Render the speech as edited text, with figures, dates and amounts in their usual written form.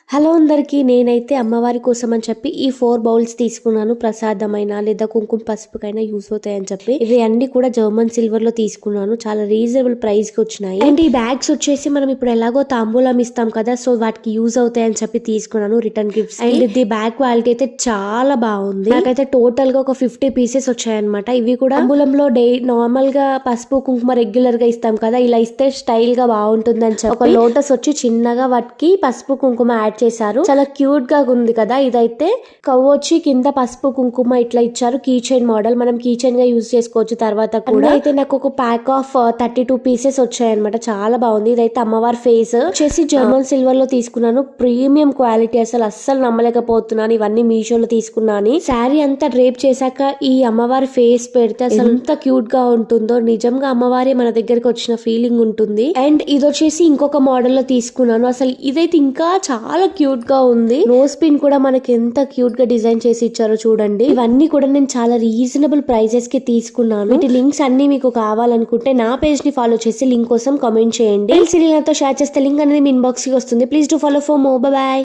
Hello అందరికీ, నేనైతే అమ్మవారి కోసం అని చెప్పి ఈ 4 బౌల్స్ తీసుకున్నాను. ప్రసాదమైన లేదా కుంకుమ పసుపుకైనా యూస్ అవుతాయని చెప్పి ఇవి అన్ని కూడా జర్మన్ సిల్వర్ లో తీసుకున్నాను. చాలా రీజనబుల్ ప్రైస్ కి వచ్చినాయి. అండ్ ఈ బ్యాగ్స్ వచ్చేసి మనం ఇప్పుడు ఎలాగో తాంబూలం ఇస్తాం కదా, సో వాటికి యూజ్ అవుతాయని చెప్పి తీసుకున్నాను రిటర్న్ గిఫ్ట్స్. అండ్ ఇది బ్యాగ్ క్వాలిటీ అయితే చాలా బాగుంది. నాకైతే టోటల్ గా ఒక 50 పీసెస్ వచ్చాయన్నమాట. ఇవి కూడా తాంబూలంలో నార్మల్ గా పసుపు కుంకుమ రెగ్యులర్ గా ఇస్తాం కదా, ఇలా ఇస్తే స్టైల్ గా బాగుంటుంది అని చెప్పి ఒక లోటస్ వచ్చి చిన్నగా వాటికి పసుపు కుంకుమ యాడ్ చేశారు. చాలా క్యూట్ గా ఉంది కదా. ఇదైతే కవ్వు వచ్చి కింద పసుపు కుంకుమ ఇట్లా ఇచ్చారు. కీ చైన్ మోడల్, మనం కీ చైన్ గా యూజ్ చేసుకోవచ్చు తర్వాత కూడా. అయితే నాకు ఒక ప్యాక్ ఆఫ్ 32 పీసెస్ వచ్చాయన్నమాట. చాలా బాగుంది. ఇదైతే అమ్మవారి ఫేస్ వచ్చేసి జర్మన్ సిల్వర్ లో తీసుకున్నాను. ప్రీమియం క్వాలిటీ, అస్సలు నమ్మలేకపోతున్నాను. ఇవన్నీ మీషోలో తీసుకున్నాను. శారీ అంతా డ్రేప్ చేశాక ఈ అమ్మవారి ఫేస్ పెడితే అసలు ఎంత క్యూట్ గా ఉంటుందో, నిజంగా అమ్మవారి మన దగ్గరకు వచ్చిన ఫీలింగ్ ఉంటుంది. అండ్ ఇది వచ్చేసి ఇంకొక మోడల్ లో తీసుకున్నాను. అసలు ఇదైతే ఇంకా చాలా క్యూట్ గా ఉంది. నోస్ పిన్ కూడా మనకి ఎంత క్యూట్ గా డిజైన్ చేసి ఇచ్చారో చూడండి. ఇవన్నీ కూడా నేను చాలా రీజనబుల్ ప్రైజెస్ కి తీసుకున్నాను. వీటి లింక్స్ అన్ని మీకు కావాలనుకుంటే నా పేజ్ ని ఫాలో చేసి లింక్ కోసం కామెంట్ చేయండి. నాతో షేర్ చేస్తే లింక్ అనేది మీ ఇన్బాక్స్ కి వస్తుంది. Please do follow for more. By.